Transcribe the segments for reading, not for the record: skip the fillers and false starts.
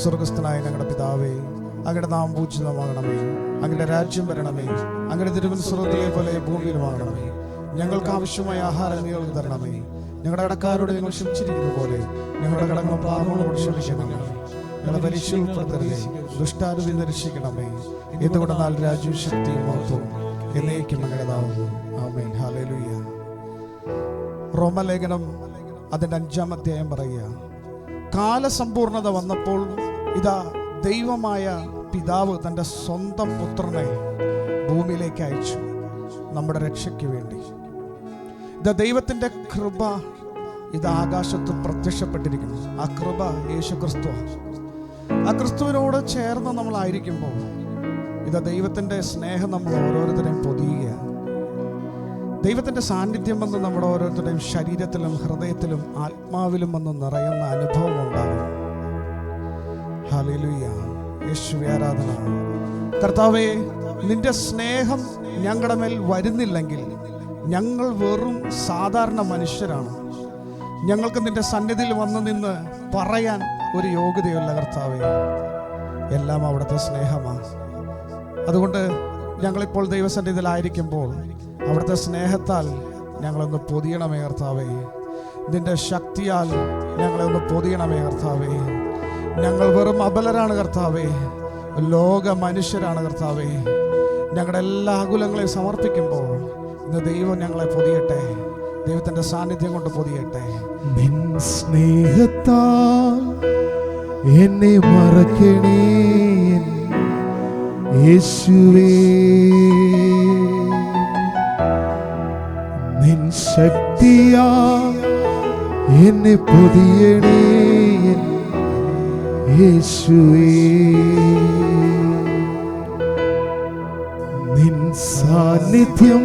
സ്വർഗസ്ഥനായ ഞങ്ങളുടെ പിതാവേ, അങ്ങയുടെ നാമം പൂജിതമാകണമേ. അങ്ങയുടെ രാജ്യം വരണമേ. അങ്ങയുടെ തിരുമനസ് സ്വർഗ്ഗത്തിലെ പോലെ ഭൂമിയിലുമാകണമേ. ഞങ്ങൾക്ക് ആവശ്യമായ ആഹാരം ഞങ്ങൾക്ക് തരണമേ. ഞങ്ങളുടെ കടക്കാരോട് ഞങ്ങൾ ക്ഷമിച്ചിരിക്കുന്ന പോലെ ഞങ്ങളുടെ കടങ്ങളും പാപങ്ങളോട് ക്ഷമിക്കണമേ. ഞങ്ങളെ പരീക്ഷയിൽ ഉൾപ്പെടുത്തരുതേ, ദുഷ്ടാരൂപിയിൽ നിന്ന് രക്ഷിക്കണമേ. എന്തുകൊണ്ടെന്നാൽ രാജ്യവും ശക്തിയും മഹത്വവും എന്നേക്കും അങ്ങയുടേതാവുന്നു. ആമേൻ. ഹല്ലേലൂയ. റോമലേഖനം അതിൻ്റെ 5-ാം അധ്യായം പറയുക, കാലസമ്പൂർണത വന്നപ്പോൾ ഇതാ ദൈവമായ പിതാവ് തൻ്റെ സ്വന്തം പുത്രനെ ഭൂമിയിലേക്ക് അയച്ചു, നമ്മുടെ രക്ഷയ്ക്ക് വേണ്ടി. ഇതാ ദൈവത്തിൻ്റെ കൃപ ഇത് ആകാശത്ത് പ്രത്യക്ഷപ്പെട്ടിരിക്കുന്നു. ആ കൃപ യേശുക്രിസ്തു. ആ ക്രിസ്തുവിനോട് ചേർന്ന് നമ്മളായിരിക്കുമ്പോൾ ഇതാ ദൈവത്തിൻ്റെ സ്നേഹം നമ്മൾ ഓരോരുത്തരെയും പൊതിയുകയാണ്. ദൈവത്തിൻ്റെ സാന്നിധ്യം വന്ന് നമ്മുടെ ഓരോരുത്തരുടെയും ശരീരത്തിലും ഹൃദയത്തിലും ആത്മാവിലും വന്ന് നിറയുന്ന അനുഭവം ഉണ്ടാകും. ഹല്ലേലൂയ. യേശുവേ ആരാധന. കർത്താവേ, നിന്റെ സ്നേഹം ഞങ്ങളുടെ മേൽ വരുന്നില്ലെങ്കിൽ ഞങ്ങൾ വെറും സാധാരണ മനുഷ്യരാണ്. ഞങ്ങൾക്ക് നിന്റെ സന്നിധിയിൽ വന്ന് നിന്ന് പറയാൻ ഒരു യോഗ്യതയല്ല കർത്താവേ. എല്ലാം അവിടുത്തെ സ്നേഹമാണ്. അതുകൊണ്ട് ഞങ്ങളിപ്പോൾ ദൈവസന്നിധിയിലായിരിക്കുമ്പോൾ അവിടുത്തെ സ്നേഹത്താൽ ഞങ്ങളൊന്ന് പൊതിയണമേ കർത്താവേ. നിന്റെ ശക്തിയാൽ ഞങ്ങളെ ഒന്ന് പൊതിയണമേ കർത്താവേ. ഞങ്ങൾ വെറും അബലരാണ് കർത്താവേ, ലോക മനുഷ്യരാണ് കർത്താവേ. ഞങ്ങളുടെ എല്ലാ ആകുലങ്ങളെയും സമർപ്പിക്കുമ്പോൾ ഇന്ന് ദൈവം ഞങ്ങളെ പൊതിയട്ടെ, ദൈവത്തിൻ്റെ സാന്നിധ്യം കൊണ്ട് പൊതിയട്ടെ. നിൻ സ്നേഹത്താൽ എന്നെ മറക്കണേ യേശുവേ. നിൻ ശക്തിയാൽ എന്നെ പൊതിയണേ യേശുവേ. നിൻ സാന്നിധ്യം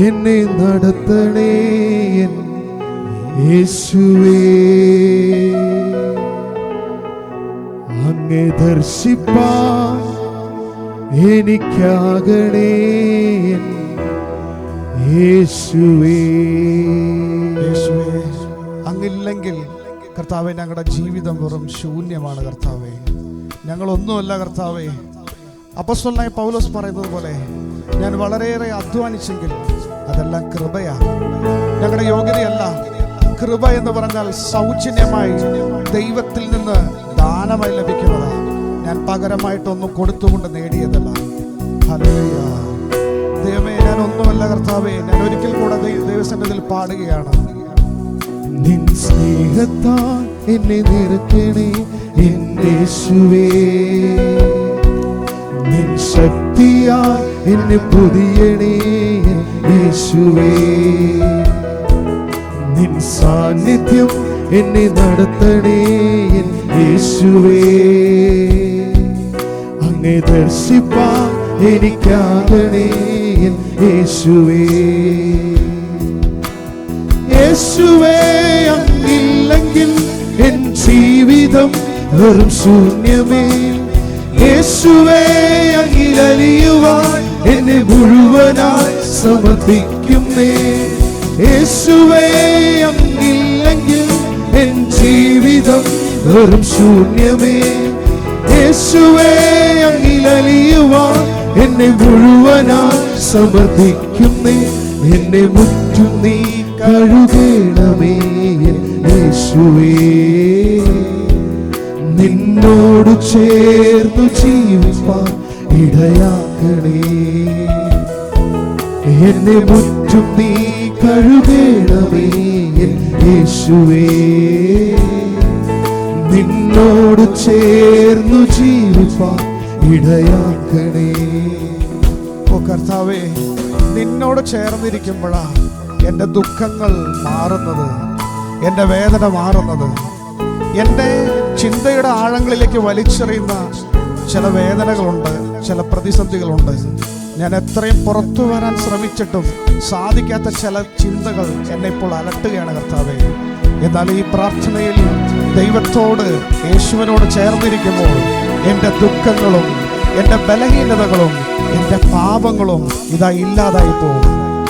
എന്നെ നടത്തണേ യേശുവേ. അങ്ങേ ദർശിപ്പാൻ എനിക്കാകണേ യേശുവേ. യേശുവേ, അങ്ങില്ലെങ്കിൽ കർത്താവേ ഞങ്ങളുടെ ജീവിതം വെറും ശൂന്യമാണ് കർത്താവേ. ഞങ്ങളൊന്നുമല്ല കർത്താവേ. അപ്പോസ്തലനായ പൗലോസ് പറയുന്നത് പോലെ ഞാൻ വളരെയേറെ അധ്വാനിച്ചെങ്കിൽ അതെല്ലാം കൃപയാണ്, ഞങ്ങളുടെ യോഗ്യതയല്ല. കൃപ എന്ന് പറഞ്ഞാൽ സൗജന്യമായി ദൈവത്തിൽ നിന്ന് ദാനമായി ലഭിക്കുന്നതാണ്. ഞാൻ പകരമായിട്ടൊന്നും കൊടുത്തുകൊണ്ട് നേടിയതല്ല. ഹല്ലേലൂയ. ദൈവമേ, ഞാൻ ഒന്നുമല്ല കർത്താവേ. ഞാൻ ഒരിക്കൽ കൂടെ ദൈവസന്നിധിയിൽ പാടുകയാണ്. നിൻ സ്നേഹത്താൽ എന്നെ നിറയ്ക്കണേ യേശുവേ. നിൻ ശക്തിയാൽ എന്നെ പൊതിയണേ യേശുവേ. നിൻ സാന്നിധ്യം എന്നെ നടത്തണേ യേശുവേ. അങ്ങേ ദർശിപ്പാൻ എനിക്കാകണേ യേശുവേ. യേശുവേ, അങ്ങില്ലെങ്കിൽ എൻ ജീവിതം വെറും ശൂന്യമേ. യേശുവേ, അങ്ങിലലിയുവാൻ എന്നെ മുഴുവനായി സമർപ്പിക്കുന്നേ. യേശുവേ, അങ്ങില്ലെങ്കിൽ എൻ ജീവിതം വെറും ശൂന്യമേ. യേശുവേ, അങ്ങിലലിയുവാൻ എന്നെ മുഴുവനായി സമർപ്പിക്കുന്നേ. എന്നെ മുറ്റും നീ കഴുകണമേ യേശുവേ. നിന്നോട് ചേർന്നു ജീവിപ്പാൻ ഇടയാക്കണേ. എന്നെ മുറ്റും നീ കഴുകണമേ യേശുവേ. നിന്നോട് ചേർന്നു ജീവിപ്പാൻ ഇടയാക്കണേ. ഓ കർത്താവേ, നിന്നോട് ചേർന്നിരിക്കുമ്പോഴാണ് എൻ്റെ ദുഃഖങ്ങൾ മാറുന്നത്, എൻ്റെ വേദന മാറുന്നത്. എൻ്റെ ചിന്തയുടെ ആഴങ്ങളിലേക്ക് വലിച്ചെറിയുന്ന ചില വേദനകളുണ്ട്, ചില പ്രതിസന്ധികളുണ്ട്. ഞാൻ എത്രയും പുറത്തു വരാൻ ശ്രമിച്ചിട്ടും സാധിക്കാത്ത ചില ചിന്തകൾ എന്നെ ഇപ്പോൾ അലട്ടുകയാണ് കർത്താവേ. എന്നാൽ ഈ പ്രാർത്ഥനയിൽ ദൈവത്തോട്, യേശുവിനോട് ചേർന്നിരിക്കുമ്പോൾ എൻ്റെ ദുഃഖങ്ങളും എൻ്റെ ബലഹീനതകളും എൻ്റെ പാപങ്ങളും ഇതാ ഇല്ലാതായി പോകും.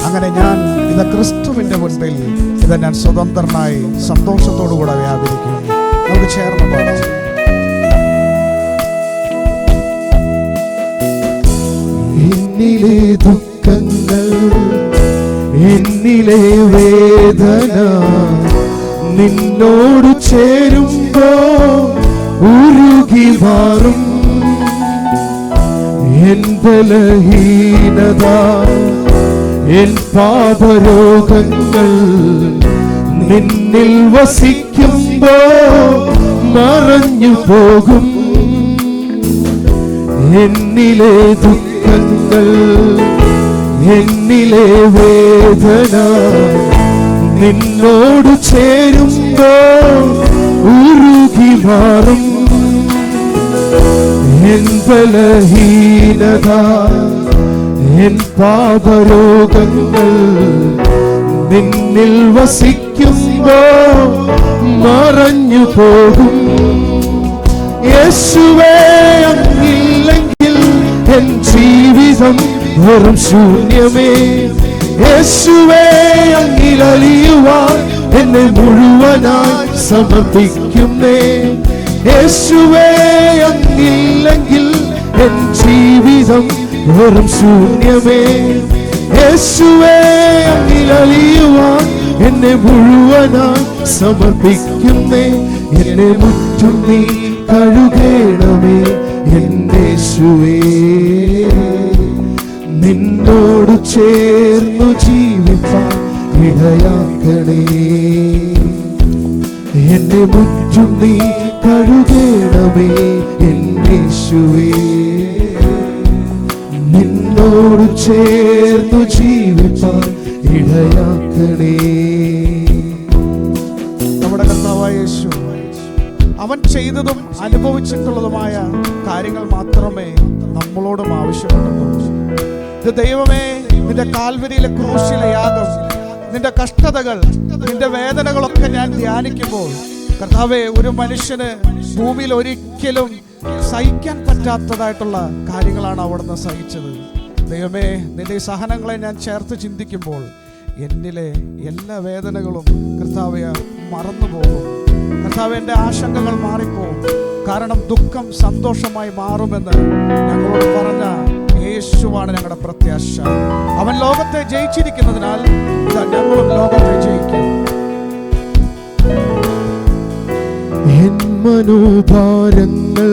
അങ്ങനെ ഞാൻ ഇതാ ക്രിസ്തുവിൻ്റെ മുൻപിൽ ഇതാ ഞാൻ സ്വതന്ത്രനായി സന്തോഷത്തോടു കൂടെ വ്യാപരിക്കും. നമുക്ക് ചേർന്ന് പാടാം. എന്നിലെ വേദന നിന്നോട് ചേരുമ്പോ ഉരുകി മാറും. എൻ ബലഹീനത, എൻ പാപരോഗങ്ങൾ നിന്നിൽ വസിക്കുമ്പോ മറഞ്ഞു പോകും. എന്നിലെ ദുഃഖങ്ങൾ, എന്നിലെ വേദന നിന്നോട് ചേരുമ്പോ ഉരുകി മാറും. എൻ ബലഹീനത, എൻ പാപരോഗങ്ങൾ നിന്നിൽ വസിക്കുമ്പോ മറഞ്ഞു പോകും. യേശുവേ അങ്ങില്ലെങ്കിൽ എൻ ജീവിതം വെറും ശൂന്യമേ. യേശുവേ അങ്ങിലലിയുവാൻ എന്നെ മുഴുവനായി സമർപ്പിക്കുന്നേ. യേശുവേ അങ്ങില്ലെങ്കിൽ എൻ ജീവിതം വെറും ശൂന്യമേ. യേശുവേ അങ്ങിലലിയുവാൻ എന്നെ മുഴുവനായി സമർപ്പിക്കുന്നേ. എന്നെ മുറ്റും നീ കഴുകേണമേ എന്റെ യേശുവേ. നിന്നോട് ചേർന്നു ജീവിപ്പാൻ ഇടയാക്കണേ. എന്നെ മുറ്റും നീ കഴുകേണമേ എന്റെ യേശുവേ. നിന്നോട് ചേർന്നു ജീവിപ്പാൻ ഇടയാക്കണേ. നമ്മുടെ കർത്താവായ യേശു അവൻ ചെയ്തതും അനുഭവിച്ചിട്ടുള്ളതുമായ കാര്യങ്ങൾ മാത്രമേ നമ്മളോടും ആവശ്യപ്പെട്ടുള്ളൂ. ഇത് ദൈവമേ, നിന്റെ കാൽവരിയിലെ ക്രൂശിലെ യാഗം, നിന്റെ കഷ്ടതകൾ, നിന്റെ വേദനകളൊക്കെ ഞാൻ ധ്യാനിക്കുമ്പോൾ കർത്താവേ, ഒരു മനുഷ്യന് ഭൂമിയിൽ ഒരിക്കലും സഹിക്കാൻ പറ്റാത്തതായിട്ടുള്ള കാര്യങ്ങളാണ് അവിടുന്ന് സഹിച്ചത്. ദൈവമേ, നിന്റെ ഈ സഹനങ്ങളെ ഞാൻ ചേർത്ത് ചിന്തിക്കുമ്പോൾ എന്നിലെ എല്ലാ വേദനകളും കർത്താവേ മറന്നുപോകും. കർത്താവേ, എൻ്റെ ആശങ്കകൾ മാറിപ്പോകും. കാരണം ദുഃഖം സന്തോഷമായി മാറുമെന്ന് ഞങ്ങളോട് പറഞ്ഞ യേശുവാണ് ഞങ്ങളുടെ പ്രത്യാശ. അവൻ ലോകത്തെ ജയിച്ചിരിക്കുന്നതിനാൽ ഞങ്ങളും ലോകത്തെ ജയിക്കും. എൻ മനോഭാരങ്ങൾ,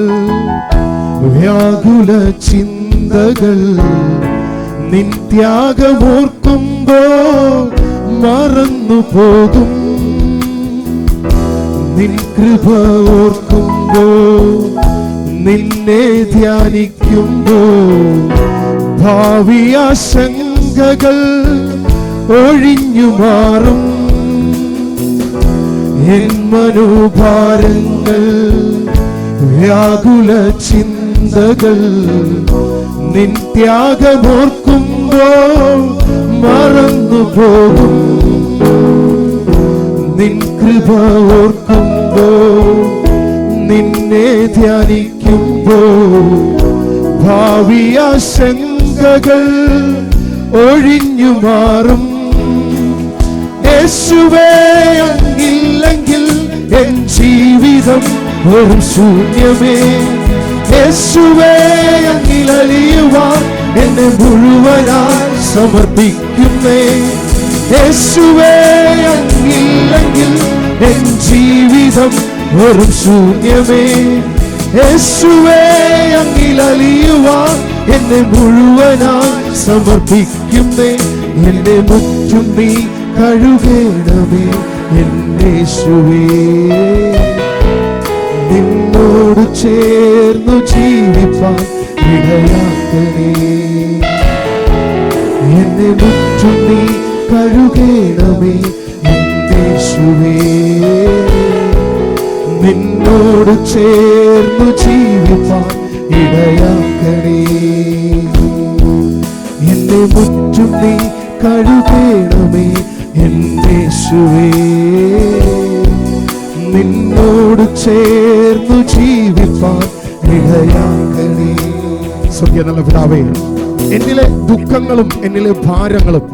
വ്യാകുല ചിന്തകൾ നിൻ ത്യാഗമോർക്കുമ്പോ മറന്നു പോകും. നിൻ കൃപ ഓർക്കുമ്പോ, നിന്നെ ധ്യാനിക്കുമ്പോ ഭാവി ആശങ്കകൾ ഒഴിഞ്ഞു മാറും. എൻ മനോഭാരങ്ങൾ, വ്യാകുല ചിന്തകൾ നിൻ ത്യാഗമോർക്കുമ്പോ മറന്നു പോകും. നിൻ കൃപ ഓർക്കുമ്പോ, നിന്നെ ധ്യാനിക്കുമ്പോ ഭാവി ആശങ്കകൾ ഒഴിഞ്ഞു മാറും. യേശുവേ അങ്ങില്ലെങ്കിൽ എൻ ജീവിതം വെറും ശൂന്യമേ. യേശുവേ അങ്ങിലലിയുവാൻ എന്നെ മുഴുവനായി സമർപ്പിക്കുന്നേ. യേശുവേ അങ്ങില്ലെങ്കിൽ എൻ ജീവിതം വെറും ശൂന്യമേ. യേശുവേ അങ്ങിലലിയുവാൻ എന്നെ മുഴുവനായി സമർപ്പിക്കുന്നേ. എന്നെ മുറ്റും നീ കഴുകേണമേ എന്റെ യേശുവേ. നിന്നോട് ചേർന്നു ജീവിപ്പാൻ ഇടയാക്കണേ. എന്നെ മുറ്റും നീ കഴുകേണമേ എന്റെ യേശുവേ. നിന്നോട് ചേർന്നു ജീവിപ്പാൻ ഇടയാക്കണേ. എന്നെ മുറ്റും നീ കഴുകേണമേ എന്റെ യേശുവേ. നിന്നോട് ചേർന്നു ജീവിപ്പാൻ ഇടയാക്കണേ. സ്വർഗ്ഗീയ പിതാവേ, എന്നിലെ ദുഃഖങ്ങളും എന്നിലെ ഭാരങ്ങളും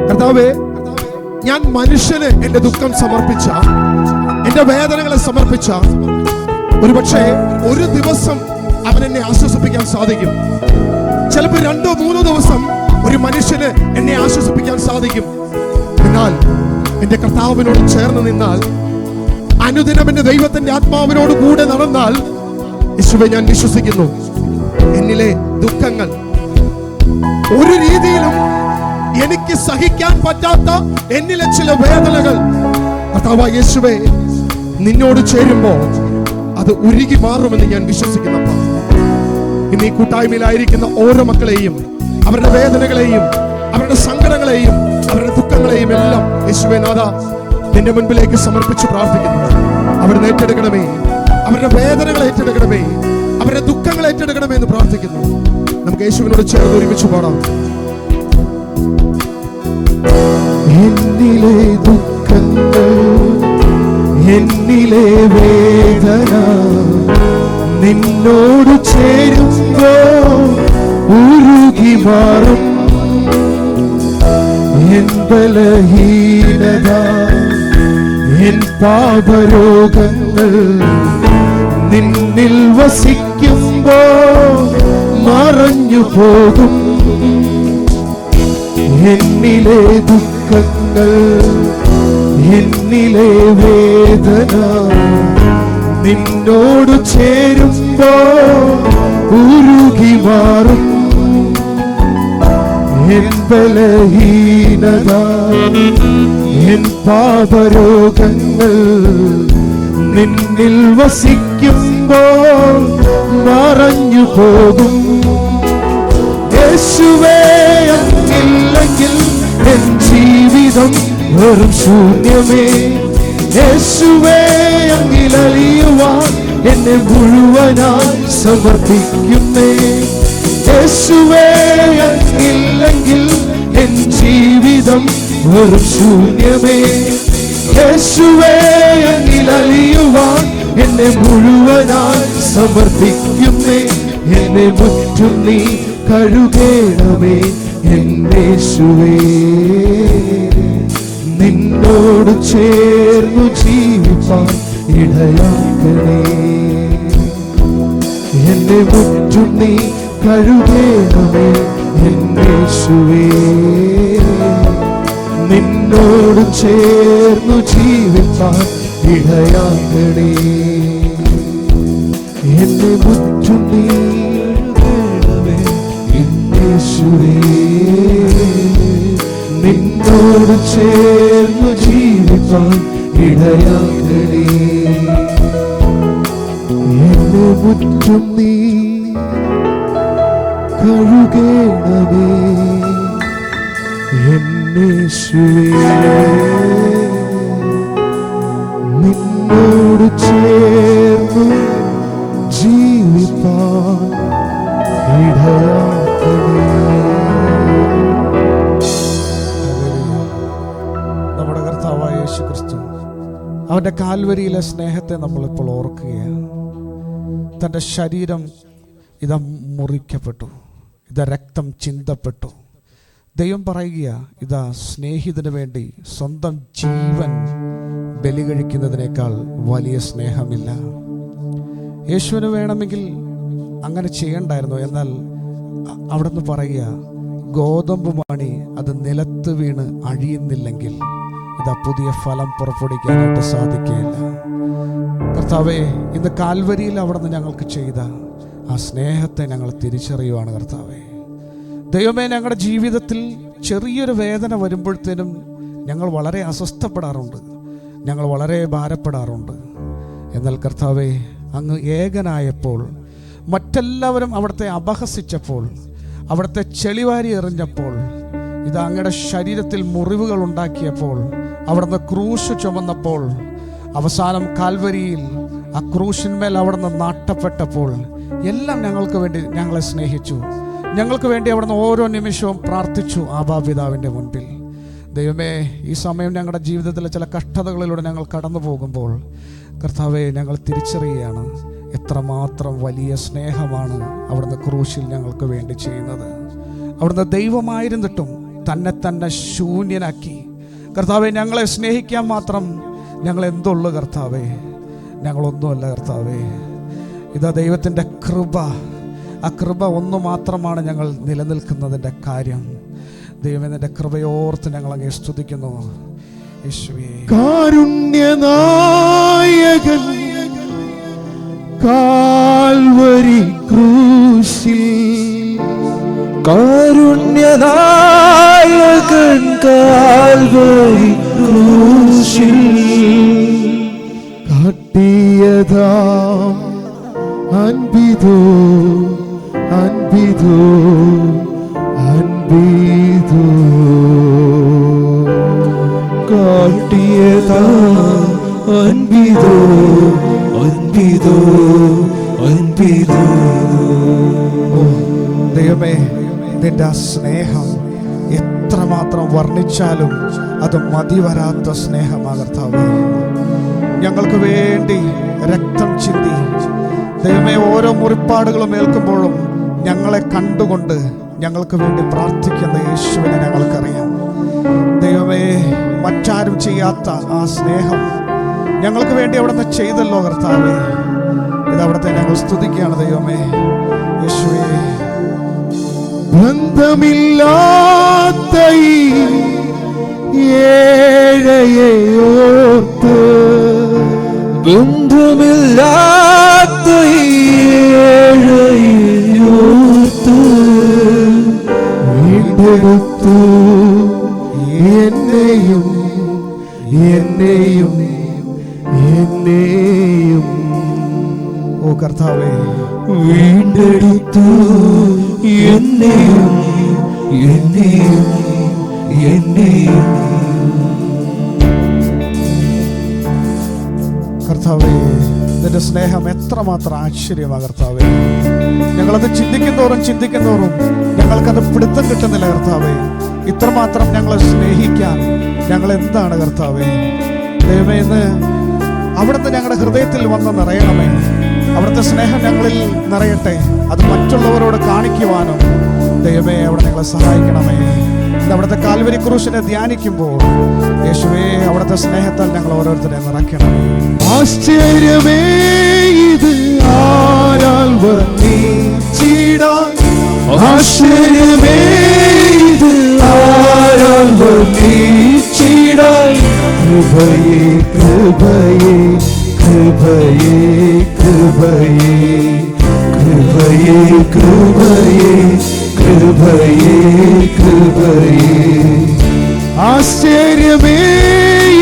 കർത്താവേ, ഞാൻ മനുഷ്യന് എന്റെ ദുഃഖം സമർപ്പിച്ച, എന്റെ വേദനകളെ സമർപ്പിച്ച, ഒരുപക്ഷെ ഒരു ദിവസം അവൻ എന്നെ ആശ്വസിപ്പിക്കാൻ സാധിക്കും. ചിലപ്പോൾ 2-3 ദിവസം ഒരു മനുഷ്യന് എന്നെ ആശ്വസിപ്പിക്കാൻ സാധിക്കും. എന്നാൽ എന്റെ കർത്താവിനോട് ചേർന്ന് നിന്നാൽ, അനുദിനം എന്റെ ദൈവത്തിന്റെ ആത്മാവിനോട് കൂടെ നടന്നാൽ, യേശുവേ ഞാൻ വിശ്വസിക്കുന്നു, എന്നിലെ ദുഃഖങ്ങൾ ഒരു രീതിയിലും എനിക്ക് സഹിക്കാൻ പറ്റാത്ത എന്നിലെ ചില വേദനകൾ കർത്താവായ യേശുവേ നിന്നോട് ചേരുമ്പോൾ അത് ഉരുകി മാറുമെന്ന് ഞാൻ വിശ്വസിക്കുന്നപ്പോൾ, ഇന്ന് ഈ കൂട്ടായ്മയിലായിരിക്കുന്ന ഓരോ മക്കളെയും അവരുടെ വേദനകളെയും അവരുടെ സങ്കടങ്ങളെയും അവരുടെ ദുഃഖങ്ങളെയും എല്ലാം യേശുവേ നാഥാ നിന്റെ മുൻപിലേക്ക് സമർപ്പിച്ച് പ്രാർത്ഥിക്കുന്നു. അവരെ ഏറ്റെടുക്കണമേ, അവരുടെ വേദനകൾ ഏറ്റെടുക്കണമേ, അവരുടെ ദുഃഖങ്ങൾ ഏറ്റെടുക്കണമേ എന്ന് പ്രാർത്ഥിക്കുന്നു. നമുക്ക് യേശുവിനോട് ചേർന്ന് ഒരുമിച്ച് പാടാം. എന്നിലെ ദുഃഖങ്ങൾ, എന്നിലെ വേദന നിന്നോട് ചേരുമ്പോൾ ഉരുകി മാറും. എൻ ബലഹീനത, എൻ പാപരോഗങ്ങൾ നിന്നിൽ വസിക്കുമ്പോൾ മറഞ്ഞു പോകും. എന്നിലെ ദുഃഖങ്ങൾ, എന്നിലെ വേദന നിന്നോട് ചേരുമ്പോൾ ഉരുകി മാറും. എൻ ബലഹീനത, എൻ പാപരോഗങ്ങൾ നിന്നിൽ വസിക്കുമ്പോൾ മറഞ്ഞു പോകും. യേശുവേ അങ്ങില്ലെങ്കിൽ എൻ ജീവിതം വെറും ശൂന്യമേ. യേശുവേ അങ്ങിലലിയുവാൻ എന്നെ മുഴുവനായി സമർപ്പിക്കുന്നേ. യേശുവേ അങ്ങില്ലെങ്കിൽ എൻ ജീവിതം വെറും ശൂന്യമേ. യേശുവേ അങ്ങിലലിയുവാൻ എന്നെ മുഴുവനായി സമർപ്പിക്കുന്നേ. എന്നെ മുറ്റും നീ കഴുകേണമേ എന്നേശുവേ. നിന്നോട് ചേർന്നു ജീവിപ്പാൻ ഇടയാക്കണേ. എന്നെ മുറ്റും നീ കഴുകേണമേ എന്നേശുവേ. നിന്നോട് ചേർന്നു ജീവിപ്പാൻ ഇടയാക്കണേ. എന്നെ മുറ്റും നീ യേശുവേ. നിന്നോട് ചേർന്നു ജീവിപ്പാൻ ഇടയാക്കണേ. എന്നെ മുറ്റും നീ കഴുകേണമേ എന്നേശുവേ. നിന്നോട് ചേർന്നു ജീവിപ്പാൻ ഇടയാക്കണേ. നമ്മുടെ കർത്താവായ യേശു ക്രിസ്തു അവന്റെ കാൽവരിയിലെ സ്നേഹത്തെ നമ്മളിപ്പോൾ ഓർക്കുകയാണ്. തൻ്റെ ശരീരം ഇതാ മുറിക്കപ്പെട്ടു, ഇതാ രക്തം ചിന്തപ്പെട്ടു. ദൈവം പറയുക, ഇതാ സ്നേഹിതന് വേണ്ടി സ്വന്തം ജീവൻ ബലി കഴിക്കുന്നതിനേക്കാൾ വലിയ സ്നേഹമില്ല. യേശുവിന് വേണമെങ്കിൽ അങ്ങനെ ചെയ്യണ്ടായിരുന്നു. എന്നാൽ അവിടുന്ന് പറയുക, ഗോതമ്പ് മണി അത് നിലത്ത് വീണ് അഴിയുന്നില്ലെങ്കിൽ ഇതാ പുതിയ ഫലം പുറപ്പെടുവിക്കാനായിട്ട് സാധിക്കുകയില്ല. കർത്താവേ, ഇന്ന് കാൽവരിയിൽ അവിടുന്ന് ഞങ്ങൾക്ക് ചെയ്ത ആ സ്നേഹത്തെ ഞങ്ങൾ തിരിച്ചറിയുവാണ്. കർത്താവേ, ദൈവമേ, ഞങ്ങളുടെ ജീവിതത്തിൽ ചെറിയൊരു വേദന വരുമ്പോഴത്തേനും ഞങ്ങൾ വളരെ അസ്വസ്ഥപ്പെടാറുണ്ട്, ഞങ്ങൾ വളരെ ഭാരപ്പെടാറുണ്ട്. എന്നാൽ കർത്താവേ, അങ്ങ് ഏകനായപ്പോൾ, മറ്റെല്ലാവരും അവിടുത്തെ അപഹസിച്ചപ്പോൾ, അവിടുത്തെ ചെളിവാരി എറിഞ്ഞപ്പോൾ, ഇത് അങ്ങയുടെ ശരീരത്തിൽ മുറിവുകൾ ഉണ്ടാക്കിയപ്പോൾ, അവിടുന്ന് ക്രൂശ് ചുമന്നപ്പോൾ, അവസാനം കാൽവരിയിൽ ആ ക്രൂശിന്മേൽ അവിടുന്ന് നാട്ടപ്പെട്ടപ്പോൾ എല്ലാം ഞങ്ങൾക്ക് വേണ്ടി ഞങ്ങളെ സ്നേഹിച്ചു. ഞങ്ങൾക്ക് വേണ്ടി അവിടുന്ന് ഓരോ നിമിഷവും പ്രാർത്ഥിച്ചു ആബാപിതാവിൻ്റെ മുൻപിൽ. ദൈവമേ, ഈ സമയം ഞങ്ങളുടെ ജീവിതത്തിലെ ചില കഷ്ടതകളിലൂടെ ഞങ്ങൾ കടന്നു പോകുമ്പോൾ കർത്താവെ, ഞങ്ങൾ തിരിച്ചറിയുകയാണ് എത്രമാത്രം വലിയ സ്നേഹമാണ് അവിടുന്ന് ക്രൂശിൽ ഞങ്ങൾക്ക് വേണ്ടി ചെയ്യുന്നത്. അവിടുന്ന് ദൈവമായിരുന്നിട്ടും തന്നെ ശൂന്യനാക്കി. കർത്താവെ, ഞങ്ങളെ സ്നേഹിക്കാൻ മാത്രം ഞങ്ങൾ എന്തുള്ളൂ കർത്താവേ? ഞങ്ങളൊന്നുമല്ല കർത്താവേ. ഇതാ ദൈവത്തിൻ്റെ കൃപ, ആ കൃപ ഒന്നു മാത്രമാണ് ഞങ്ങൾ നിലനിൽക്കുന്നതിൻ്റെ കാര്യം. ദൈവമേ, നിന്റെ കൃപയോർത്ത് ഞങ്ങൾ അങ്ങേ സ്തുതിക്കുന്നു. യേശുവേ, കാരുണ്യനായകൻ കാൽവരി ക്രൂശിൽ, കാരുണ്യനായകൻ കാൽവരി ക്രൂശിൽ കാട്ടിയതാം അൻപിതോ അൻപിതോ അൻപിതോ, കാട്ടിയതാ അൻപിതോ അൻപിതോ അൻപിതോ. ദൈവമേ, നിന്റെ ആ സ്നേഹം എത്രമാത്രം വർണ്ണിച്ചാലും അത് മതി വരാത്ത സ്നേഹമാ കർത്താവേ. ഞങ്ങൾക്ക് വേണ്ടി രക്തം ചിന്തി ദൈവമേ, ഓരോ മുറിപ്പാടുകളും ഏൽക്കുമ്പോഴും ഞങ്ങളെ കണ്ടുകൊണ്ട് ഞങ്ങൾക്ക് വേണ്ടി പ്രാർത്ഥിക്കുന്ന യേശുവിനെ ഞങ്ങൾക്കറിയാം. ദൈവമേ, മറ്റാരും ചെയ്യാത്ത ആ സ്നേഹം ഞങ്ങൾക്ക് വേണ്ടി അവിടുന്ന് ചെയ്തല്ലോ കർത്താവേ. ഇത് അവിടുത്തെ ഞങ്ങൾ സ്തുതിക്കുകയാണ് ദൈവമേ. യേശുവേ, ബന്ധമില്ലാത്ത ഈ ഏഴയെ ഓർത്ത്, ബന്ധമില്ലാത്ത ഏഴയെ ഓർത്ത് വീണ്ടെടുത്തു എന്നെയും എന്നെയും എന്നെയും. ഓ കർത്താവേ, വീണ്ടെടുത്തു എന്നെയും എന്നെയും എന്നെയും. കർത്താവേ, നിന്റെ സ്നേഹം എത്രമാത്രം ആശ്ചര്യമാണ് കർത്താവേ. ഞങ്ങളത് ചിന്തിക്കുന്നോറും ഞങ്ങൾക്കത് പിടുത്തം കിട്ടുന്നില്ല കർത്താവേ. ഇത്രമാത്രം ഞങ്ങളെ സ്നേഹിക്കാൻ ഞങ്ങൾ എന്താണ് കർത്താവേ. ദൈവമേ, ഇന്ന് അവിടുന്ന് ഞങ്ങളുടെ ഹൃദയത്തിൽ വന്ന് നിറയണമേ. അവിടുത്തെ സ്നേഹം ഞങ്ങളിൽ നിറയട്ടെ. അത് മറ്റുള്ളവരോട് കാണിക്കുവാനും ദൈവമേ അവിടെ ഞങ്ങളെ സഹായിക്കണമേ. അവിടുത്തെ കാൽവരി ക്രൂശിനെ ധ്യാനിക്കുമ്പോൾ യേശുവേ, അവിടുത്തെ സ്നേഹത്താൽ ഞങ്ങൾ ഓരോരുത്തരെ നിറയ്ക്കണമേ. ആശ്ചര്യമേ ഇത് ആരാൽ വർണ്ണിച്ചിടാൻ, ആശ്ചര്യമേ ഇത് ആരാൽ വർണ്ണിച്ചിടാൻ. കൃപയേ കൃപയേ കൃപയേ കൃപയേ കൃപയേ കൃപയേ കൃപയേ കൃപയേ. ആശ്ചര്യമേ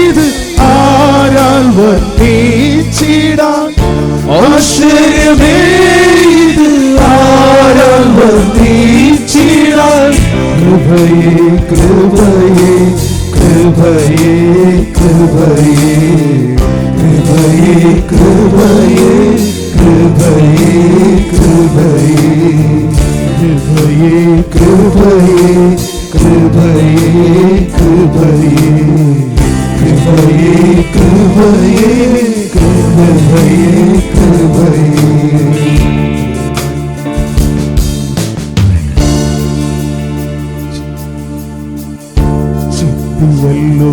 ഇത് ആരാൽ വർണ്ണിച്ചിടാൻ, ആശ്ചര്യമേ ഇത് ആരാൽ വർണ്ണിച്ചിടാൻ. കൃപയേ കൃപയേ കൃപയേ കൃപയേ കൃപയേ കൃപയേ കൃപയേ കൃപയേ കൃപയേ കൃപയേ കൃപയേ കൃപയേ കൃപയേ കൃപയേ കൃപയേ. ചിന്തിയല്ലോ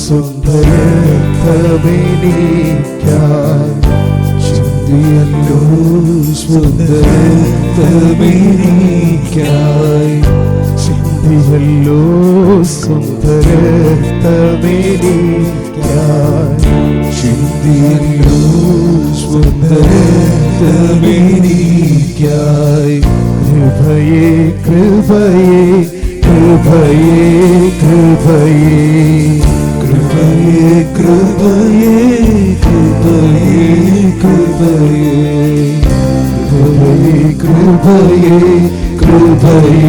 സുന്ദരത്തമെനിക്കായി, ചിന്തിയല്ലോ സുന്ദരത്തമെനിക്കായി, ചിന്തിയല്ലോ സുന്ദരത്തമെനിക്കായി, ചിന്തിയല്ലോ സുന്ദരത്തമെനിക്കായി. കൃപയേ കൃപയേ കൃപയേ കൃപയേ കൃപയേ കൃപയേ കൃപയേ കൃപയേ കൃപയേ കൃപയേ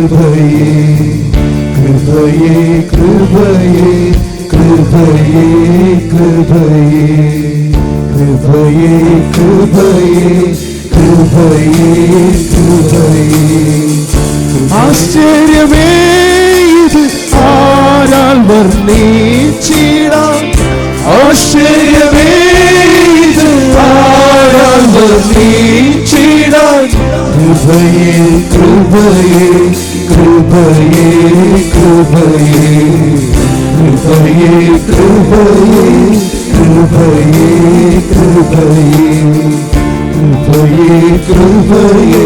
കൃപയേ കൃപയേ കൃപയേ കൃപയേ കൃപയേ കൃപയേ കൃപയേ കൃപയേ കൃപയേ. ആശ്ചര്യമേ ഇത് ആരാൽ വർണ്ണിച്ചിടാൻ, ആശ്ചര്യമേ ഇത് ആരാൽ വർണ്ണിച്ചിടാൻ. കൃപയേ കൃപയേ കൃപയേ കൃപയേ കൃപയേ കൃപയേ കൃപയേ കൃപയേ കൃപയേ കൃപയേ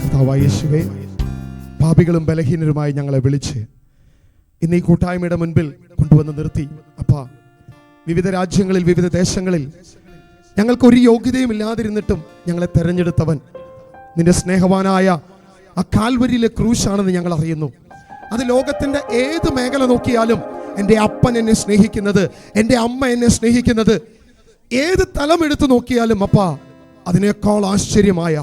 കർത്താവായ യേശുവേ, പാപികളും ബലഹീനരുമായി ഞങ്ങളെ വിളിച്ച് ഇന്ന് ഈ കൂട്ടായ്മയുടെ മുൻപിൽ കൊണ്ടുവന്ന് നിർത്തി. അപ്പാ, വിവിധ രാജ്യങ്ങളിൽ, വിവിധ ദേശങ്ങളിൽ ഞങ്ങൾക്ക് ഒരു യോഗ്യതയും ഇല്ലാതിരുന്നിട്ടും ഞങ്ങളെ തെരഞ്ഞെടുത്തവൻ നിന്റെ സ്നേഹവാനായ ആ കാൽവരിയിലെ ക്രൂശാണെന്ന് ഞങ്ങൾ അറിയുന്നു. അത് ലോകത്തിന്റെ ഏത് മേഖല നോക്കിയാലും എൻ്റെ അപ്പൻ എന്നെ സ്നേഹിക്കുന്നത്, എൻ്റെ അമ്മ എന്നെ സ്നേഹിക്കുന്നത്, ഏത് തലം എടുത്തു നോക്കിയാലും അപ്പാ അതിനേക്കാൾ ആശ്ചര്യമായ,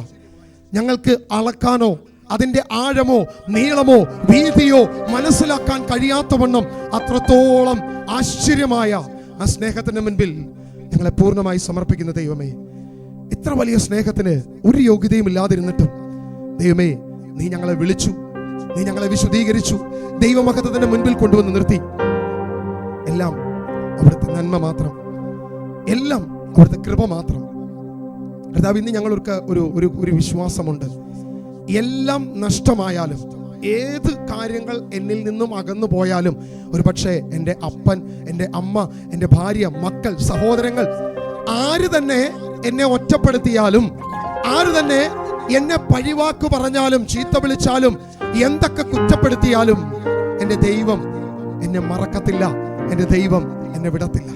ഞങ്ങൾക്ക് അളക്കാനോ അതിൻ്റെ ആഴമോ നീളമോ വീതിയോ മനസ്സിലാക്കാൻ കഴിയാത്തവണ്ണം അത്രത്തോളം ആശ്ചര്യമായ ആ സ്നേഹത്തിന്റെ മുൻപിൽ ഞങ്ങളെ പൂർണ്ണമായി സമർപ്പിക്കുന്ന ദൈവമേ, ഇത്ര വലിയ സ്നേഹത്തിന് ഒരു യോഗ്യതയും ഇല്ലാതിരുന്നിട്ടും ദൈവമേ, നീ ഞങ്ങളെ വിളിച്ചു, നീ ഞങ്ങളെ വിശുദ്ധീകരിച്ചു, ദൈവമഹത്വത്തിന്റെ മുൻപിൽ കൊണ്ടുവന്ന് നിർത്തി. എല്ലാം അവിടുത്തെ നന്മ മാത്രം, എല്ലാം അവിടുത്തെ കൃപ മാത്രം. കർത്താവ്, ഇന്ന് ഞങ്ങൾക്ക് ഒരു വിശ്വാസമുണ്ട്. എല്ലാം നഷ്ടമായാലും, ഏത് കാര്യങ്ങൾ എന്നിൽ നിന്നും അകന്നു പോയാലും, ഒരു പക്ഷേ എൻ്റെ അപ്പൻ, എൻ്റെ അമ്മ, എൻ്റെ ഭാര്യ, മക്കൾ, സഹോദരങ്ങൾ, ആര് തന്നെ എന്നെ ഒറ്റപ്പെടുത്തിയാലും, ആര് തന്നെ എന്നെ പഴിവാക്ക് പറഞ്ഞാലും, ചീത്ത വിളിച്ചാലും, എന്തൊക്കെ കുറ്റപ്പെടുത്തിയാലും, എൻ്റെ ദൈവം എന്നെ മറക്കത്തില്ല, എൻ്റെ ദൈവം എന്നെ വിടത്തില്ല.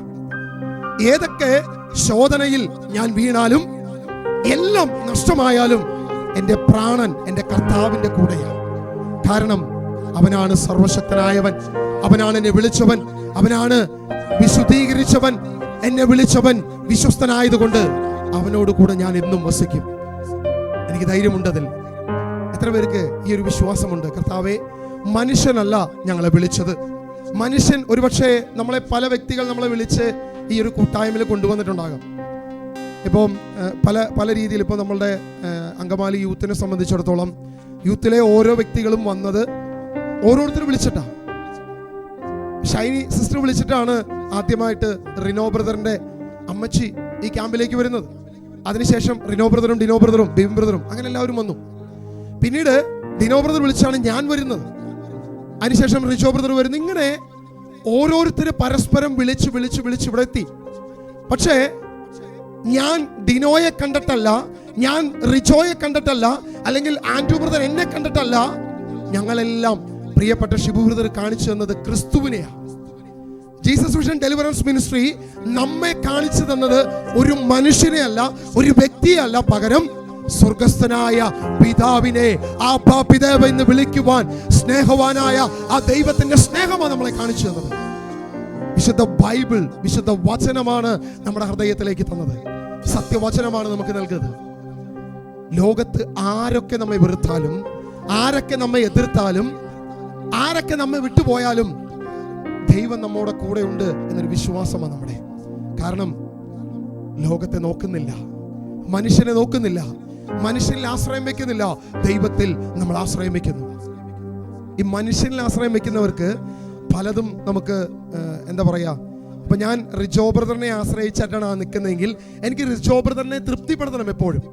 ഏതൊക്കെ ശോധനയിൽ ഞാൻ വീണാലും, എല്ലാം നഷ്ടമായാലും, എൻ്റെ പ്രാണൻ എൻ്റെ കർത്താവിൻ്റെ കൂടെയാണ്. കാരണം അവനാണ് സർവശക്തനായവൻ, അവനാണ് എന്നെ വിളിച്ചവൻ, അവനാണ് വിശുദ്ധീകരിച്ചവൻ. എന്നെ വിളിച്ചവൻ വിശ്വസ്തനായതുകൊണ്ട് അവനോട് കൂടെ ഞാൻ എന്നും വസിക്കും. എനിക്ക് ധൈര്യമുണ്ടതിൽ. എത്ര പേർക്ക് ഈ ഒരു വിശ്വാസമുണ്ട്? കർത്താവേ, മനുഷ്യനല്ല ഞങ്ങളെ വിളിച്ചത്. മനുഷ്യൻ, ഒരുപക്ഷെ നമ്മളെ പല വ്യക്തികൾ നമ്മളെ വിളിച്ച് ഈ ഒരു കൂട്ടായ്മയിൽ കൊണ്ടുവന്നിട്ടുണ്ടാകാം. ഇപ്പം പല രീതിയിൽ, ഇപ്പോൾ നമ്മളുടെ അങ്കമാലി യൂത്തിനെ സംബന്ധിച്ചിടത്തോളം യൂത്തിലെ ഓരോ വ്യക്തികളും വന്നത് ഓരോരുത്തരും വിളിച്ചിട്ടാണ്. ഷൈനി സിസ്റ്റർ വിളിച്ചിട്ടാണ് ആദ്യമായിട്ട് റിനോ ബ്രദറിന്റെ അമ്മച്ചി ഈ ക്യാമ്പിലേക്ക് വരുന്നത്. അതിനുശേഷം റിനോ ബ്രദറും, ഡിനോ ബ്രദറും, ബിബിൻ ബ്രദറും, അങ്ങനെ എല്ലാവരും വന്നു. പിന്നീട് ഡിനോ ബ്രദർ വിളിച്ചാണ് ഞാൻ വരുന്നത്. അതിനുശേഷം റിജോ ബ്രദർ വരുന്നു. ഇങ്ങനെ ഓരോരുത്തര് പരസ്പരം വിളിച്ച് വിളിച്ച് വിളിച്ച് ഇവിടെ എത്തി. പക്ഷേ ഞാൻ ഡിനോയെ കണ്ടിട്ടല്ല, ഞാൻ റിജോയെ കണ്ടിട്ടല്ല, അല്ലെങ്കിൽ ആൻഡ്രൂ ബ്രദർ എന്നെ കണ്ടിട്ടല്ല, ഞങ്ങളെല്ലാം പ്രിയപ്പെട്ട ഷിബു ബ്രദർ കാണിച്ചു തന്നത് ക്രിസ്തുവിനെയാണ്. ജീസസ് വിഷൻ ഡെലിവറൻസ് മിനിസ്ട്രി നമ്മെ കാണിച്ചു തന്നത് ഒരു മനുഷ്യനെ അല്ല, ഒരു വ്യക്തിയെ അല്ല, പകരം സ്വർഗസ്ഥനായ പിതാവിനെ, ആബാ പിതാവ് എന്ന് വിളിക്കുവാൻ സ്നേഹവാനായ ആ ദൈവത്തിന്റെ സ്നേഹമാണ് നമ്മളെ കാണിച്ചു തന്നത്. വിശുദ്ധ ബൈബിൾ, വിശുദ്ധ വചനമാണ് നമ്മുടെ ഹൃദയത്തിലേക്ക് തന്നത്. സത്യവചനമാണ് നമുക്ക് നൽകുന്നത്. ലോകത്ത് ആരൊക്കെ നമ്മെ വെറുത്താലും, ആരൊക്കെ നമ്മെ എതിർത്താലും, ആരൊക്കെ നമ്മെ വിട്ടുപോയാലും ദൈവം നമ്മോടെ കൂടെ ഉണ്ട് എന്നൊരു വിശ്വാസമാണ് നമ്മുടെ. കാരണം ലോകത്തെ നോക്കുന്നില്ല, മനുഷ്യനെ നോക്കുന്നില്ല, മനുഷ്യനിൽ ആശ്രയം വെക്കുന്നില്ല, ദൈവത്തിൽ നമ്മൾ ആശ്രയം വെക്കുന്നു. ഈ മനുഷ്യനിൽ ആശ്രയം വെക്കുന്നവർക്ക് പലതും നമുക്ക് എന്താ പറയാ, ഇപ്പൊ ഞാൻ റിജോ ബ്രദറിനെ ആശ്രയിച്ചിട്ടാണ് നിൽക്കുന്നതെങ്കിൽ എനിക്ക് റിജോ ബ്രദറിനെ തൃപ്തിപ്പെടുത്തണം എപ്പോഴും.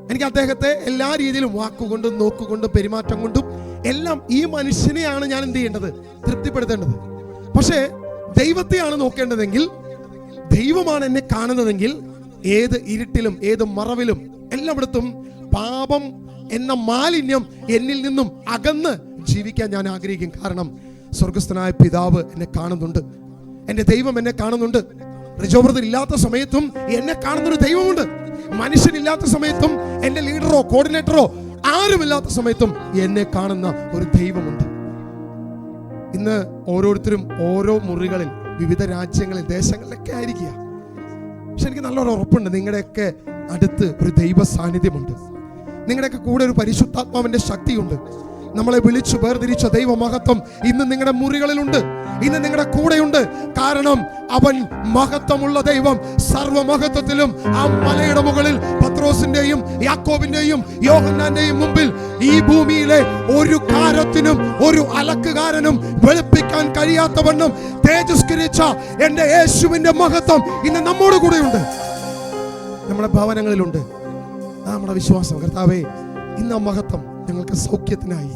എനിക്ക് അദ്ദേഹത്തെ എല്ലാ രീതിയിലും വാക്കുകൊണ്ടും നോക്കുകൊണ്ടും പെരുമാറ്റം കൊണ്ടും എല്ലാം ഈ മനുഷ്യനെയാണ് ഞാൻ എന്ത് ചെയ്യേണ്ടത്? തൃപ്തിപ്പെടുത്തേണ്ടത്. പക്ഷേ ദൈവത്തെയാണ് നോക്കേണ്ടതെങ്കിൽ, ദൈവമാണ് എന്നെ കാണുന്നതെങ്കിൽ, ഏത് ഇരുട്ടിലും ഏത് മറവിലും എല്ലായിടത്തും പാപം എന്ന മാലിന്യം എന്നിൽ നിന്നും അകന്ന് ജീവിക്കാൻ ഞാൻ ആഗ്രഹിക്കും. കാരണം സ്വർഗസ്ഥനായ പിതാവ് എന്നെ കാണുന്നുണ്ട്, എൻ്റെ ദൈവം എന്നെ കാണുന്നുണ്ട്. റിജോ ബ്രദർ ഇല്ലാത്ത സമയത്തും എന്നെ കാണുന്നൊരു ദൈവമുണ്ട്. മനുഷ്യനില്ലാത്ത സമയത്തും, എൻ്റെ ലീഡറോ കോർഡിനേറ്ററോ ആരുമില്ലാത്ത സമയത്തും എന്നെ കാണുന്ന ഒരു ദൈവമുണ്ട്. ഇന്ന് ഓരോരുത്തരും ഓരോ മുറികളിൽ, വിവിധ രാജ്യങ്ങളിൽ, ദേശങ്ങളിലൊക്കെ ആയിരിക്കുക. പക്ഷെ എനിക്ക് നല്ലൊരു ഉറപ്പുണ്ട്, നിങ്ങളുടെയൊക്കെ അടുത്ത് ഒരു ദൈവ സാന്നിധ്യമുണ്ട്. നിങ്ങളുടെയൊക്കെ കൂടെ ഒരു പരിശുദ്ധാത്മാവിന്റെ ശക്തിയുണ്ട്. നമ്മളെ വിളിച്ചു വേർതിരിച്ച ദൈവമഹത്വം ഇന്ന് നിങ്ങളുടെ മുറികളിലുണ്ട്, ഇന്ന് നിങ്ങളുടെ കൂടെയുണ്ട്. കാരണം അവൻ മഹത്വമുള്ള ദൈവം. സർവമഹത്വത്തിലും ആ മലയുടെ മുകളിൽ പത്രോസിന്റെയും യാക്കോബിന്റെയും യോഹന്നാന്റെയും മുമ്പിൽ ഈ ഭൂമിയിലെ ഒരു കാരത്തിനും ഒരു അലക്കുകാരനും വെളുപ്പിക്കാൻ കഴിയാത്തവണ്ണം തേജസ്കരിച്ച എന്റെ യേശുവിന്റെ മഹത്വം ഇന്ന് നമ്മോട് കൂടെയുണ്ട്, നമ്മുടെ ഭവനങ്ങളിലുണ്ട്. നമ്മുടെ വിശ്വാസം, കർത്താവേ, ഇന്ന് ആ മഹത്വം ഞങ്ങൾക്ക് സൗഖ്യത്തിനായി,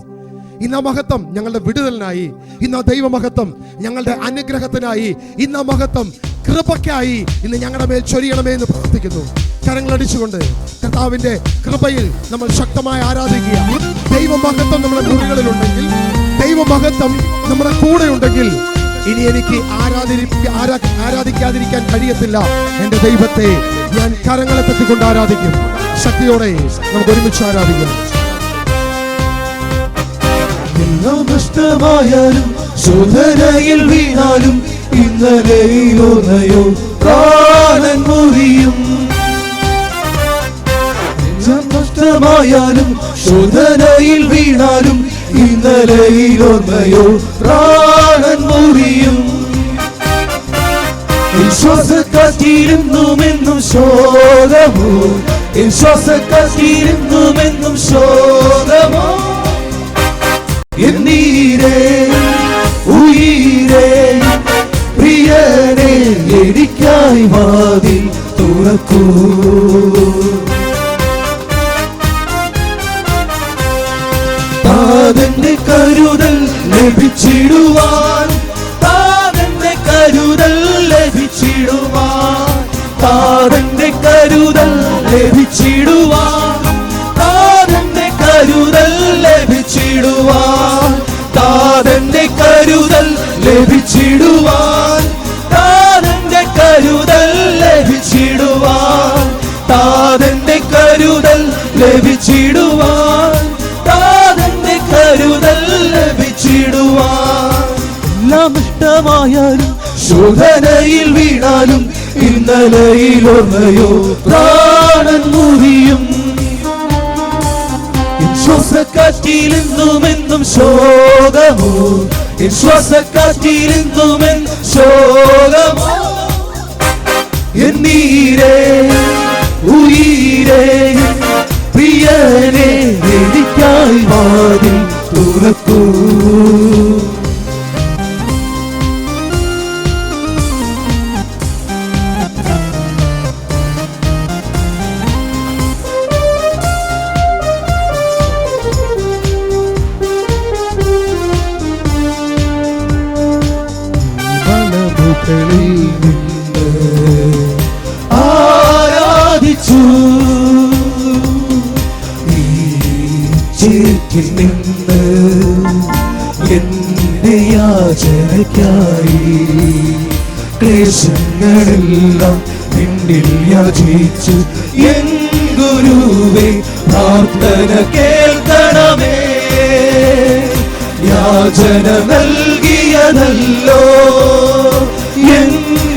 ഇന്ന് ആ മഹത്വം ഞങ്ങളുടെ വിടുതലിനായി, ഇന്ന് ആ ദൈവമഹത്വം ഞങ്ങളുടെ അനുഗ്രഹത്തിനായി, ഇന്ന് ആ മഹത്വം കൃപയ്ക്കായി ഇന്ന് ഞങ്ങളുടെ മേൽ ചൊരിയണമേ എന്ന് പ്രാർത്ഥിക്കുന്നു. കരങ്ങളടിച്ചുകൊണ്ട് കർത്താവിന്റെ കൃപയിൽ നമ്മൾ ശക്തമായി ആരാധിക്കുക. ദൈവമഹത്വം നമ്മുടെ മുറികളിലുണ്ടെങ്കിൽ, ദൈവമഹത്വം നമ്മുടെ കൂടെ ഉണ്ടെങ്കിൽ ഇനി എനിക്ക് ആരാധിക്കാതിരിക്കാൻ കഴിയത്തില്ല. എന്റെ ദൈവത്തെ ഞാൻ കരങ്ങളെ തട്ടിക്കൊണ്ട് ആരാധിക്കും. ശക്തിയോടെ നമുക്ക് ഒരുമിച്ച് ആരാധിക്കാം. എല്ലാം നഷ്ടമായാലും ശോധനയിൽ വീണാലും ഇന്നലെയോർമ്മയോ പ്രാണൻ മുറിയും. എല്ലാം നഷ്ടമായാലും ശോധനയിൽ വീണാലും ഇന്നലെയോർമ്മയോ പ്രാണൻ മുറിയും. ശ്വാസക്കാറ്റിരുന്നുമെന്നും ശോകമോ, ശ്വാസക്കാറ്റിരുന്നുമെന്നും ശോകമോ. എന്നീരേ ഉയരേ പ്രിയനെ എനിക്കായി വാതിൽ തുറക്കൂ. താതന്റെ കരുതൽ ലഭിച്ചിടുവാൻ, താതന്റെ കരുതൽ ലഭിച്ചിടുവാൻ, താതന്റെ കരുതൽ ലഭിച്ചിടുവാൻ, താതന്റെ കരുതൽ ലഭിച്ചിടുവാൻ, താതന്റെ കരുതൽ ലഭിച്ചിടുവാൻ, താതന്റെ കരുതൽ ലഭിച്ചിടുവാൻ, താതന്റെ കരുതൽ ലഭിച്ചിടുവാൻ, താതന്റെ കരുതൽ ലഭിച്ചിടുവാൻ. എല്ലാം നഷ്ടമായാലും ശോധനയിൽ വീണാലും ഇന്നലെയിൽ ഓർമ്മയോ പ്രാണൻ മുറിയും. ശ്വാസക്കാറ്റിലെന്നുമെന്നും ശോകമോ, ശ്വാസക്കാറ്റിലെന്നുമെൻ ശോകമോ. എന്നീരേ ഉയരേ പ്രിയനെ എനിക്കായി വാതിൽ തുറക്കൂ. ആരാധിച്ചു ഈ ചേറ്റിൽ നിന്ന് എന്റെ യാചനയ്ക്കായി ക്ലേശങ്ങളെല്ലാം നിന്നിൽ യാചിച്ചു. എൻ ഗുരുവേ പ്രാർത്ഥന കേൾക്കണമേ, യാചന നൽകിയതല്ലോ എൻ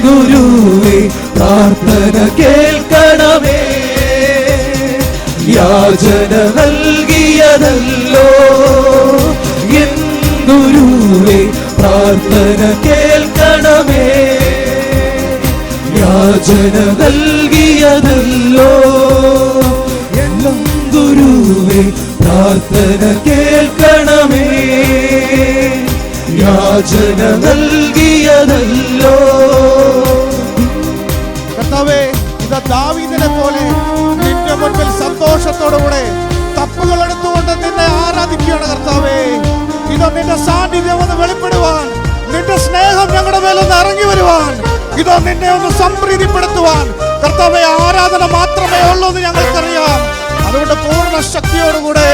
ഗുരുവേ പ്രാർത്ഥന കേൾക്കണമേ, യാചന നൽകിയതല്ലോ എൻ ഗുരുവേ പ്രാർത്ഥന കേൾക്കണമേ, യാചന നൽകിയതല്ലോ എല്ലാം ഗുരുവേ പ്രാർത്ഥന കേൾക്കണമേ, യാചന നൽകിയതല്ലോ. കർത്താവേ, ഇതാ ദാവീദിനെ പോലെ നിന്റെ മുൻപിൽ സന്തോഷത്തോടുകൂടെ തപ്പുകൾ എടുത്തുകൊണ്ട് നിന്നെ ആരാധിക്കുകയാണ് കർത്താവേ. ഇതാ നിന്റെ സാന്നിധ്യം ഒന്ന് വെളിപ്പെടുവാൻ, നിന്റെ സ്നേഹം ഞങ്ങളുടെ മേലൊന്ന് ഇറങ്ങി വരുവാൻ, ഇതാ നിന്നെ ഒന്ന് സംപ്രീതിപ്പെടുത്തുവാൻ കർത്താവേ ആരാധന മാത്രമേ ഉള്ളൂ എന്ന് ഞങ്ങൾക്കറിയാം. അതുകൊണ്ട് പൂർണ്ണ ശക്തിയോടുകൂടെ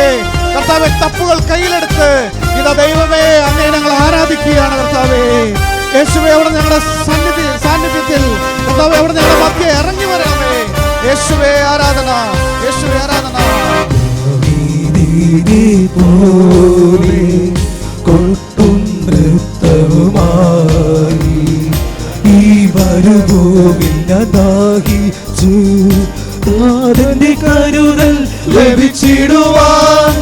കർത്താവെ തപ്പുകൾ കയ്യിലെടുത്ത് ഇതാ ദൈവമേ അങ്ങേ ഞങ്ങൾ ആരാധിക്കുകയാണ് കർത്താവേ. യേശുവേ, അവിടെ ഞങ്ങളുടെ സാന്നിധ്യത്തിൽ കർത്താവേ അവിടെ ഞങ്ങളുടെ മധ്യേ ഇറങ്ങി വരണമേ. യേശുവേ ആരാധന, യേശുവേ ആരാധന. കൊട്ടും നൃത്തവുമായി ഈ മരുഭൂമിൽ ദാഹിച്ചു താതന്റെ കരുതൽ ലഭിച്ചിടുവാൻ,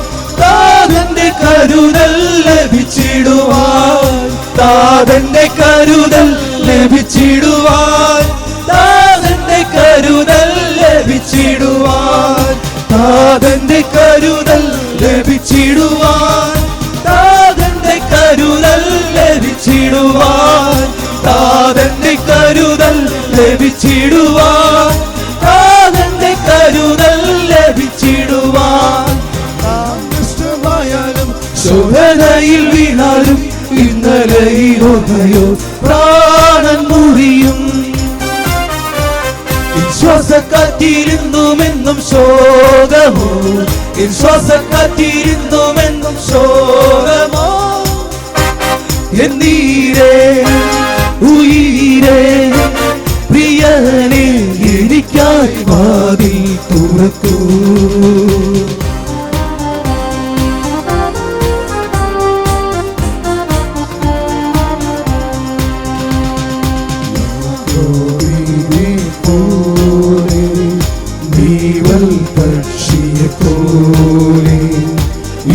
താതന്റെ കരുതൽ ലഭിച്ചിടുവാൻ, താതന്റെ കരുതൽ ലഭിച്ചിടുവാൻ, താതന്റെ കരുതൽ ലഭിച്ചിടുവാൻ, താതന്റെ കരുതൽ ലഭിച്ചിടുവാൻ, താതന്റെ കരുതൽ ലഭിച്ചിടുവാൻ, താതന്റെ കരുതൽ ലഭിച്ചിടുവാൻ, താതന്റെ കരുതൽ ലഭിച്ചിടുവാൻ. നഷ്ടമായാലും ശോധനയിൽ വീണാലും ഇന്നലെയോ പ്രാണൻ മുറിയും. ശ്വാസക്കാറ്റിരുന്നുമെന്നും ശോകമോ, ശ്വാസക്കാറ്റിരുന്നുമെന്നും ശോകമോ, എന്നീരേ ഉയരേ പ്രിയനെ എനിക്കായി വാതിൽ തുറക്കൂ. പക്ഷിയെപ്പോലെ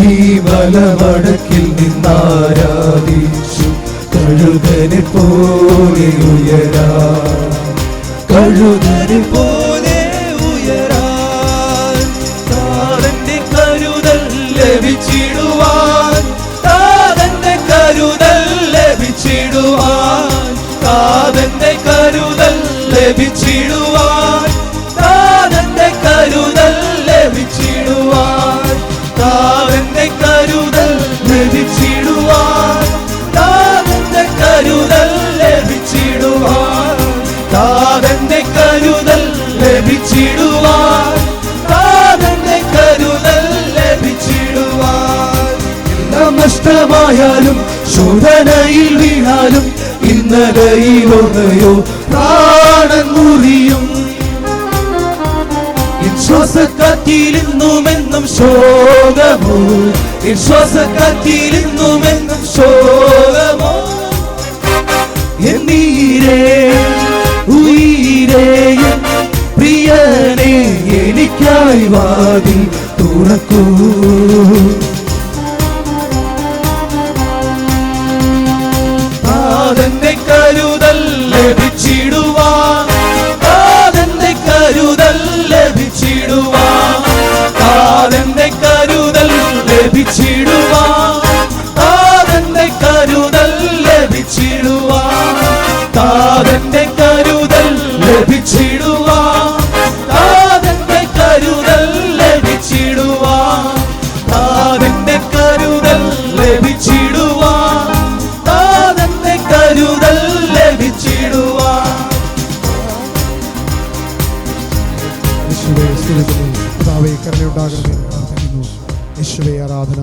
ഈ മലവടക്കിൽ നിന്നാരാധിച്ചു കഴുകനെ പോലെ ഉയരാ, കഴുകനെ പോലെ ഉയരാ. താതന്റെ കരുതൽ ലഭിച്ചിടുവാൻ, താതന്റെ കരുതൽ ലഭിച്ചിടുവാൻ, താതന്റെ കരുതൽ ലഭിച്ചിടുവാൻ, താതന്റെ കരുതൽ ലഭിച്ചിടുവാൻ, താതന്റെ കരുതൽ ലഭിച്ചിടുവാൻ, താതന്റെ കരുതൽ ലഭിച്ചിടുവാൻ, താതന്റെ കരുതൽ ലഭിച്ചിടുവാൻ, താതന്റെ കരുതൽ ലഭിച്ചിടുവാൻ. എല്ലാം നഷ്ടമായാലും ശോധനയിൽ വീണാലും ഇന്നലെയോ പ്രാണൻ മുറിയും. ശ്വാസക്കാറ്റിരുന്നുമെന്നും ശോകമോ, ശ്വാസക്കാറ്റിരുന്നുമെന്നും ശോകമോ, എന്നീരേ ഉയരേ പ്രിയനെ എനിക്കായി വാതിൽ തുറക്കൂ. താതന്റെ കരുതൽ ലഭിച്ചിടുവാൻ, താതന്റെ കരുതൽ ലഭിച്ചിടുവാൻ, താതന്റെ കരുതൽ ലഭിച്ചിടുവാൻ, താതന്റെ കരുതൽ ലഭിച്ചിടുവാൻ, താതന്റെ കരുതൽ ലഭിച്ചിടുവാൻ, താതന്റെ കരുതൽ ലഭിച്ചിടുവാൻ, താതന്റെ കരുതൽ ലഭിച്ചിടുവാൻ, താതന്റെ കരുതൽ ലഭിച്ചിടുവാൻ. യേശുവേ സ്തുതിക്കുന്നു. പിതാവേ കരുണയുണ്ടാകണമേ എന്ന് പ്രാർത്ഥിക്കുന്നു. യേശുവേ ആരാധന.